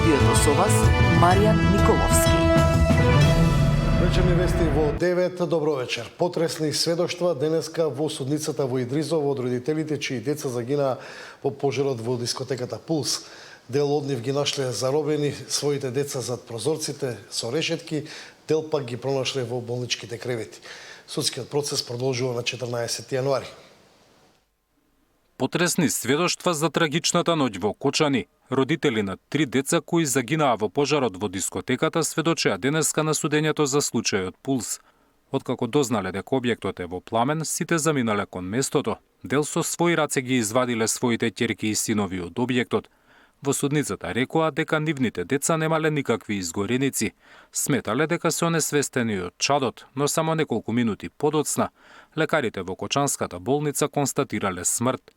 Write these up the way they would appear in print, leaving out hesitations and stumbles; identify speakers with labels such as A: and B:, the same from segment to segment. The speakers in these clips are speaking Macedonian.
A: студиото со вас Маријан Николовски.
B: Вечерни вести во 9. Добро вечер. Потресни сведоштва денеска во судницата во Идризово од родителите чии деца загинаа во пожарот во дискотеката Пулс. Дел од нив ги нашле заробени своите деца зад прозорците со решетки, дел пак ги пронашле во болничките кревети. Судскиот процес продолжува на 14 јануари.
C: Потресни сведоштва за трагичната ноќ во Кочани. Родители на 3 деца кои загинаа во пожарот во дискотеката сведочеа денеска на судењето за случајот Пулс. Откако дознале дека објектот е во пламен, сите заминале кон местото. Дел со своји раце ги извадиле своите ќерки и синови од објектот. Во судницата рекоа дека нивните деца немале никакви изгореници. Сметале дека се онесвестени од чадот, но само неколку минути подоцна лекарите во Кочанската болница констатирале смрт.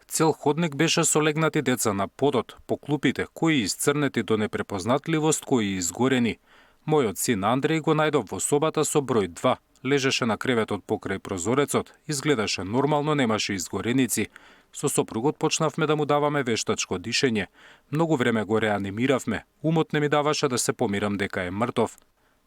C: Цел ходник беше со легнати деца на подот, по клупите, кои изцрнети до непрепознатливост, кои изгорени. Мојот син Андреј го најдов во собата со број 2. Лежеше на креветот покрај прозорецот, изгледаше нормално, немаше изгореници. Со сопругот почнавме да му даваме вештачко дишење. Многу време го реанимиравме. Умот не ми даваше да се помирам дека е мртов.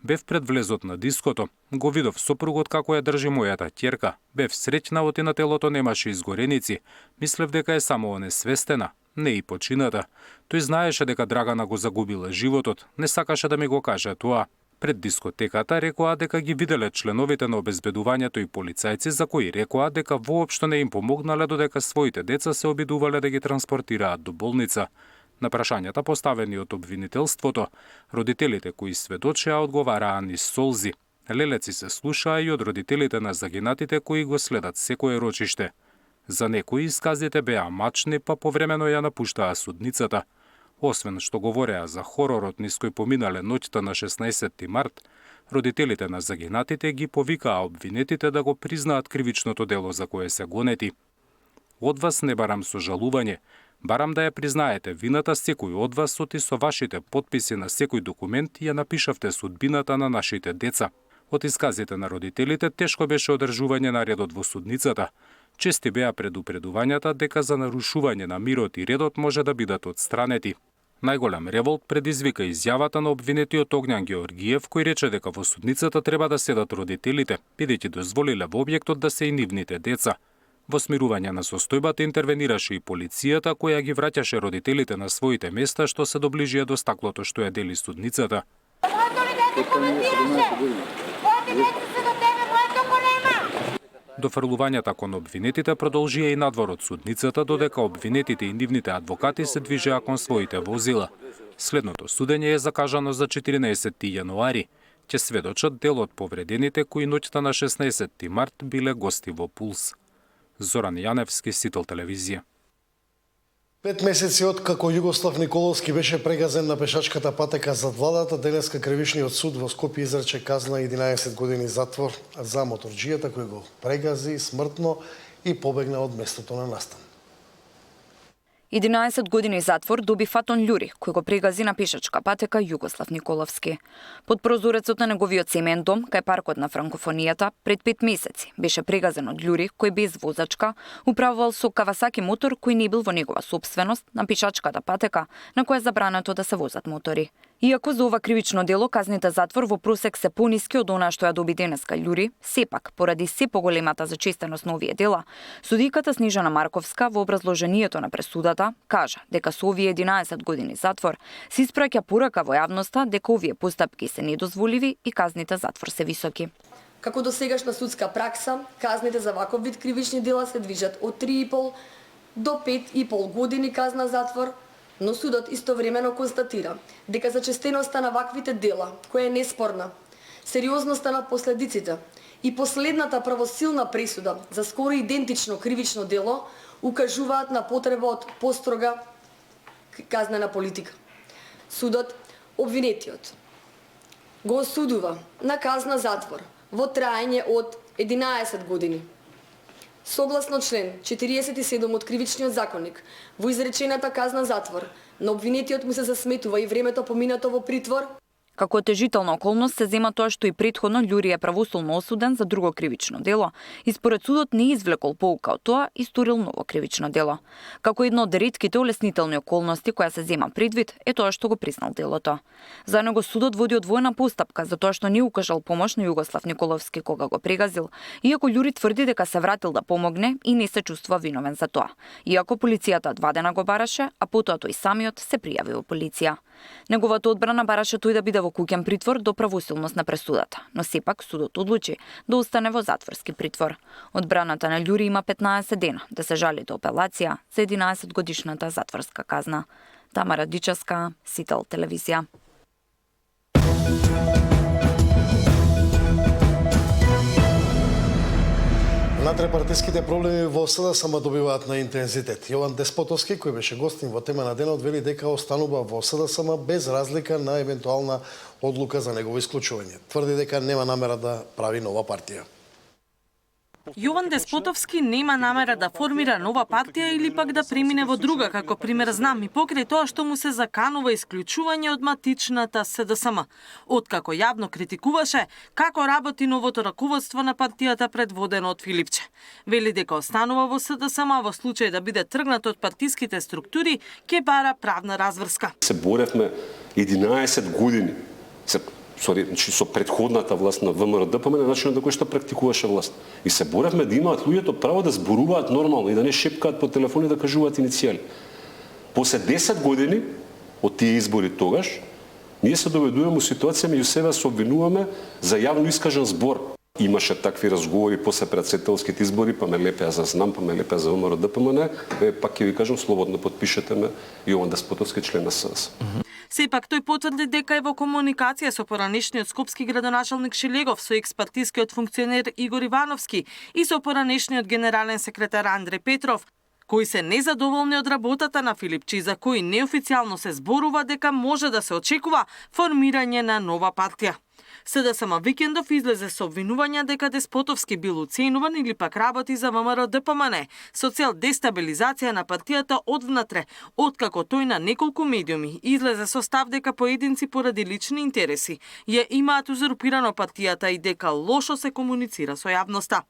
C: Бев пред влезот на диското. Го видов сопругот како ја држи мојата ќерка. Бев среќна, оти на телото немаше изгореници. Мислев дека е само онесвестена. Не и почината. Тој знаеше дека Драгана го загубила животот. Не сакаше да ми го каже тоа. Пред дискотеката рекоа дека ги виделе членовите на обезбедувањето и полицајци за кои рекоа дека воопшто не им помогнале додека своите деца се обидувале да ги транспортираат до болница. На прашањата поставени од обвинителството, родителите кои сведочеа одговараа низ солзи. Лелеци се слушаа и од родителите на загинатите кои го следат секое рочиште. За некои исказите беа мачни, па повремено ја напуштаа судницата. Освен што говореа за хоророт низ кој поминале ноќта на 16 март, родителите на загинатите ги повикаа обвинетите да го признаат кривичното дело за кое се гонети. Од вас не барам сожалување, барам да ја признаете вината секој од вас, оти со вашите потписи на секој документ ја напишавте судбината на нашите деца. Од исказите на родителите тешко беше одржување на редот во судницата. Чести беа предупредувањата дека за нарушување на мирот и редот може да бидат отстранети. Најголем револт предизвика изјавата на обвинетиот Огњан Георгиев, кој рече дека во судницата треба да седат родителите, бидејќи дозволиле во објектот да се и нивните деца. Во смирување на состојбата интервенираше и полицијата, која ги враќаше родителите на своите места што се доближија до стаклото што ја дели судницата. Дофрлувањата кон обвинетите продолжија и надвор од судницата, додека обвинетите и нивните адвокати се движеа кон своите возила. Следното судење е закажано за 14 јануари. Ќе сведочат дел од повредените кои ноќта на 16 март биле гости во Пулс. Зоран Јаневски, Сител телевизија.
B: 5 месеци од како Југослав Николовски беше прегазен на пешачката патека зад владата, денеска кривичниот суд во Скопје изрече казна 11 години затвор за моторџијата кој го прегази смртно и побегна од местото на настан.
D: 11 години затвор доби Фатон Љури, кој го прегази на пешачка патека Југослав Николовски. Под прозорецот на неговиот семеен дом, кај паркот на франкофонијата, пред 5 месеци беше прегазен од Љури, кој без возачка управувал со Кавасаки мотор кој не бил во негова сопственост на пешачката патека, на која забрането да се возат мотори. Иако за ова кривично дело казните затвор во просек се пониски од она што ја доби денеска Љури, сепак, поради се поголемата зачестеност на овие дела, судиката Снежана Марковска во образложението на пресудата кажа дека со овие 11 години затвор се испраќа порака во јавноста дека овие постапки се недозволиви и казните затвор се високи.
E: Како досегашна судска пракса, казните за ваков вид кривични дела се движат од 3,5 до 5,5 години казна затвор, но судот истовремено констатира дека зачестеноста на ваквите дела, која е неспорна, сериозноста на последиците и последната правосилна пресуда за скоро идентично кривично дело укажуваат на потреба од построга казнена политика. Судот, обвинетиот, го осудува на казна затвор во траење од 11 години. Согласно член 47 од Кривичниот законник, во изречената казна затвор, на обвинетиот му се засметува и времето поминато во притвор.
D: Како отежителна околност се зема тоа што и претходно Љури е правосудно осуден за друго кривично дело и според судот не извлекол поука од тоа и сторил ново кривично дело. Како едно од ретките олеснителни околности која се зема предвид е тоа што го признал делото. За него судот води одвоена постапка за тоа што не укажал помош на Југослав Николовски кога го прегазил, иако Љури тврди дека се вратил да помогне и не се чувствува виновен за тоа. Иако полицијата 2 дена го бараше, а потоа тој самиот се пријави во полиција. Неговата одбрана бараше тој да биде во куќен притвор до правосилност на пресудата, но сепак судот одлучи да остане во затворски притвор. Одбраната на Љури има 15 дена да се жали до апелација за 11 годишната затворска казна. Тамара Дичевска, Сител телевизија.
B: Натрепартиските проблеми во СДСМ добиваат на интензитет. Јован Деспотовски, кој беше гостин во тема на денот, вели дека останува во СДСМ без разлика на евентуална одлука за негово исклучување. Тврди дека нема намера да прави нова партија.
F: Јован Деспотовски нема намера да формира нова партија или пак да премине во друга, како пример знам и покрај тоа што му се заканува исклучување од матичната СДСМ. Откако јавно критикуваше како работи новото раководство на партијата предводено од Филипче. Вели дека останува во СДСМ, а во случај да биде тргнат од партиските структури, ќе бара правна разврска.
G: Се боревме 11 години со предходната власт на ВМРО-ДПМН, начинот на кој што практикуваше власт. И се боревме да имаат луѓето право да зборуваат нормално и да не шепкаат по телефони да кажуваат иницијали. После 10 години од тие избори тогаш, ние се доведуваме во ситуација меѓу себе се обвинуваме за јавно искажан збор. Имаше такви разговори после председателските избори, па ме лепеа за знам, па ме лепеа за ВМРО-ДПМН, пак ќе ви кажам слободно подпишете ме Јован Деспотовски, член на СДС.
F: Сепак тој потврди дека е во комуникација со поранешниот скопски градоначалник Шилегов, со екс-партискиот функционер Игор Ивановски и со поранешниот генерален секретар Андреј Петров, кои се незадоволни од работата на Филипче и за кои неофицијално се зборува дека може да се очекува формирање на нова партија. СДСМ викендов излезе со обвинувања дека Деспотовски бил уценуван или пак работи за ВМРО-ДПМН со цел дестабилизација на партијата одвнатре, откако тој на неколку медиуми излезе со став дека поединци поради лични интереси ја имаат узурпирано партијата и дека лошо се комуницира со јавноста.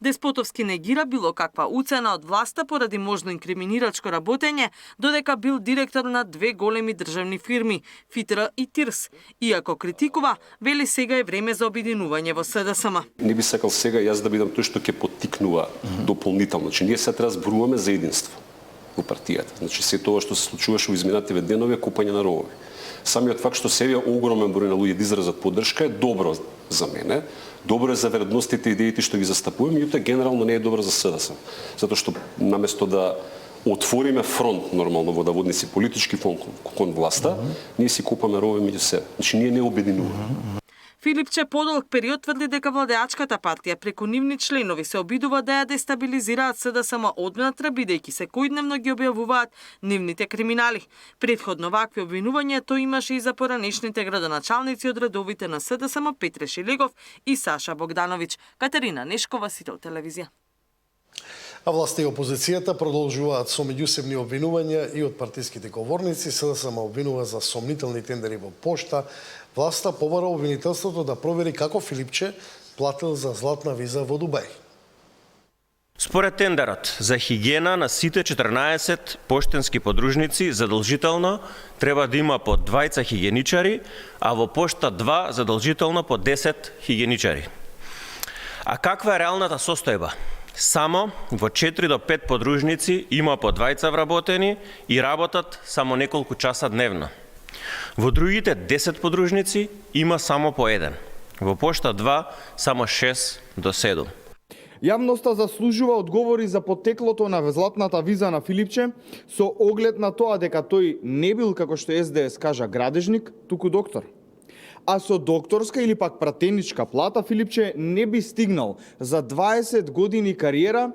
F: Деспотовски негира било каква уцена од власта поради можно инкриминирачко работење, додека бил директор на 2 големи државни фирми, ФИТР и ТИРС. Иако критикува, вели сега е време за обединување во СДСМ.
G: Не би сакал сега јас да бидам тој што ќе поттикнува дополнително. Значи ние сега треба зборуваме за единство во партијата. Значи се тоа што се случуваше во изминативе денови е купање на ровови. Самиот факт што сега огромен број на луѓе изразат поддршка е добро за мене, добро е за вредностите и идеите што ги застапуваме, меѓутоа генерално не е добро за СДСМ. Затоа што наместо да отвориме фронт нормално водоводници политички фронт кон власта, ние си купаме ровови меѓу себе. Значи ние не обединуваме.
F: Филипче подолг период тврди дека владеачката партија преку нивни членови се обидува да ја дестабилизираат СДСМ одвнатре, бидејќи секојдневно ги објавуваат нивните криминали. Претходно вакви обвинувања тој имаше и за поранешните градоначалници од редовите на СДСМ Петре Шилегов и Саша Богдановиќ. Катерина Нешкова, Сител телевизија.
B: А власта и опозицијата продолжуваат со меѓусебни обвинувања и од партиските говорници. СДСМ обвинува за сомнителни тендери во пошта. Власта побара обвинителството да провери како Филипче платил за златна виза во Дубај.
H: Според тендерот за хигиена на сите 14 поштенски подружници задолжително треба да има по 2 хигиеничари, а во пошта 2 задолжително по 10 хигиеничари. А каква е реалната состојба? Само во 4 до 5 подружници има по 2 вработени и работат само неколку часа дневно. Во другите 10 подружници има само по 1. Во пошта 2 само 6 до 7.
I: Јавноста заслужува одговори за потеклото на златната виза на Филипче со оглед на тоа дека тој не бил, како што СДС кажа, градежник, туку доктор. А со докторска или пак пратеничка плата Филипче не би стигнал за 20 години кариера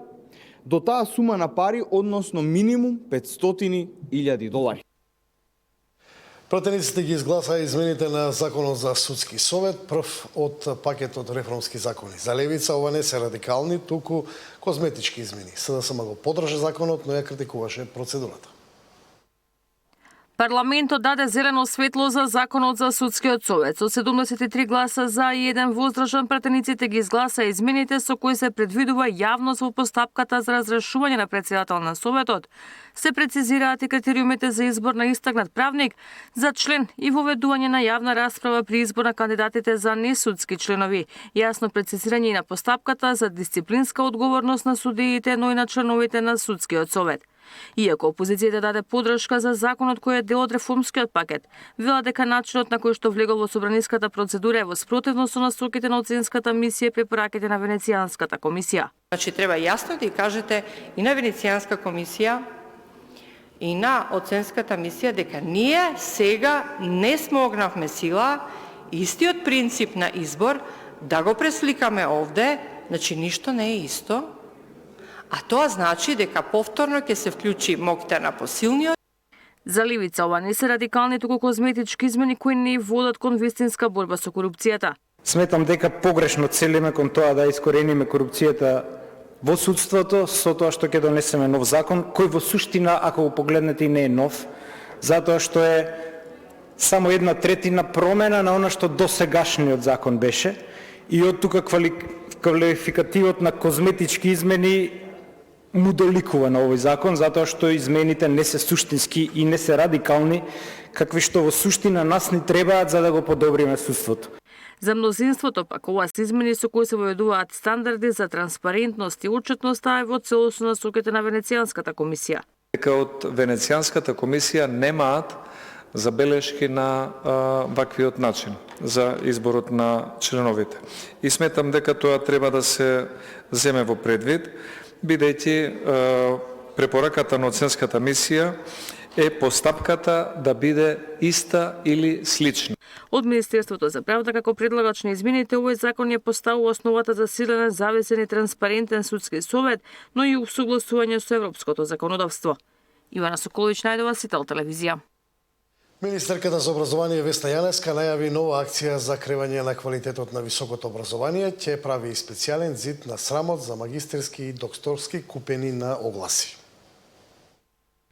I: до таа сума на пари, односно минимум $500,000.
B: Пратениците ги изгласаа измените на Законот за судски совет, прв од пакетот реформски закони. За левица ова не се радикални, туку козметички измени. СДСМ го поддржа законот, но ја критикуваше процедурата.
F: Парламентот даде зелено светло за законот за судскиот совет. Со 73 гласа за и 1 воздржан, пратениците ги изгласа измените со кои се предвидува јавност во постапката за разрешување на претседател на советот. Се прецизираат и критериумите за избор на истакнат правник за член и воведување на јавна расправа при избор на кандидатите за несудски членови. Јасно прецизирање и на постапката за дисциплинска одговорност на судиите, но и на членовите на судскиот совет. Иако опозицијата даде подршка за законот кој е дел од реформскиот пакет, вела дека начинот на кој што влегол во собраниската процедура е во спротивно со насоките на оценската мисија и препораките на Венецијанската комисија.
J: Значи треба јасно да кажете и на Венецијанска комисија и на оценската мисија дека ние сега не смогнавме сила истиот принцип на избор да го пресликаме овде, значи ништо не е исто. А тоа значи дека повторно ќе се вклучи моќта на посилниот.
F: За левица ова не се радикални, туку козметички измени кои не водат кон вистинска борба со корупцијата.
K: Сметам дека погрешно целиме кон тоа да искорениме корупцијата во судството со тоа што ќе донесеме нов закон, кој во суштина, ако го погледнете, и не е нов, затоа што е само 1/3 промена на она што досегашниот закон беше, и од тука квалификативот на козметички измени му доликува на овој закон, затоа што измените не се суштински и не се радикални, какви што во суштина нас ни требаат за да го подобриме судството.
F: За мнозинството пак ова се измени со кои се воведуваат стандарди за транспарентност и отчетност, а во целосно насоките на Венецијанската комисија.
L: Дека од Венецијанската комисија немаат забелешки на ваквиот начин за изборот на членовите. И сметам дека тоа треба да се земе во предвид, бидејќи препораката на оценската мисија е постапката да биде иста или слична.
F: Од Министерството за правда како предлагач на измените, овој закон ја поставува основата за силен, независен и транспарентен судски совет, но и усогласување со европското законодавство. Ивана Соколович, најдова, Сител телевизија.
B: Министерката за образование Весна Јаневска најави нова акција за кревање на квалитетот на високото образование. Ќе прави и специјален зид на срамот за магистерски и докторски купени на огласи.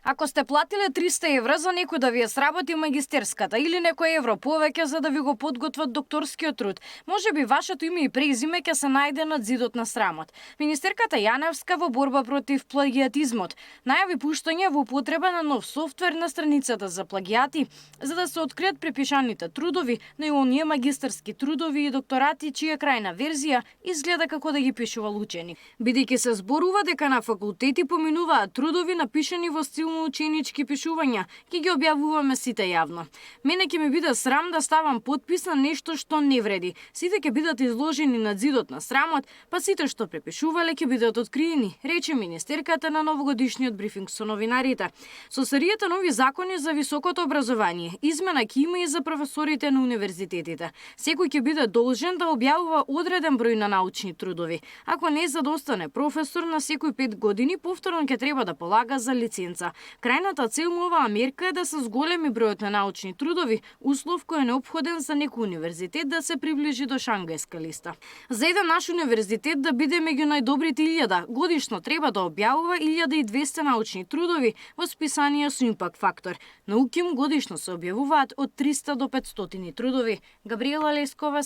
M: Ако сте платиле 300 евра за некој да ви ја сработи магистерската или некој евро повеќе за да ви го подготват докторскиот труд, може би вашето име и презиме ќе се најде над зидот на срамот. Министерката Јаневска во борба против плагиатизмот најави пуштање во употреба на нов софтвер на страницата за плагиати, за да се откријат препишаните трудови, но и оние магистерски трудови и докторати чија крајна верзија изгледа како да ги пишувал ученик. Бидејќи се зборува дека на факултети поминуваат трудови напишани во стил ученички пишувања, ќе ги објавуваме сите јавно. Мене ќе ми биде срам да ставам подпис на нешто што не вреди. Сите ќе бидат изложени на зидот на срамот, па сите што препишувале ќе бидат откриени, рече министерката на новогодишниот брифинг со новинарите. Со серијата нови закони за високото образование, измена ќе има и за професорите на универзитетите. Секој ќе биде должен да објавува одреден број на научни трудови. Ако не за да остане професор на секој 5 години, повторно ќе треба да полага за лиценца. Крајната цел на оваа мерка е да се зголеми бројот на научни трудови, услов кој е неопходен за некој универзитет да се приближи до Шангајска листа. За еден наш универзитет да биде меѓу најдобрите 1000, годишно треба да објавува 1200 научни трудови во списанија со импакт фактор. На УКИМ годишно се објавуваат од 300 до 500 трудови. Габриела Лескова,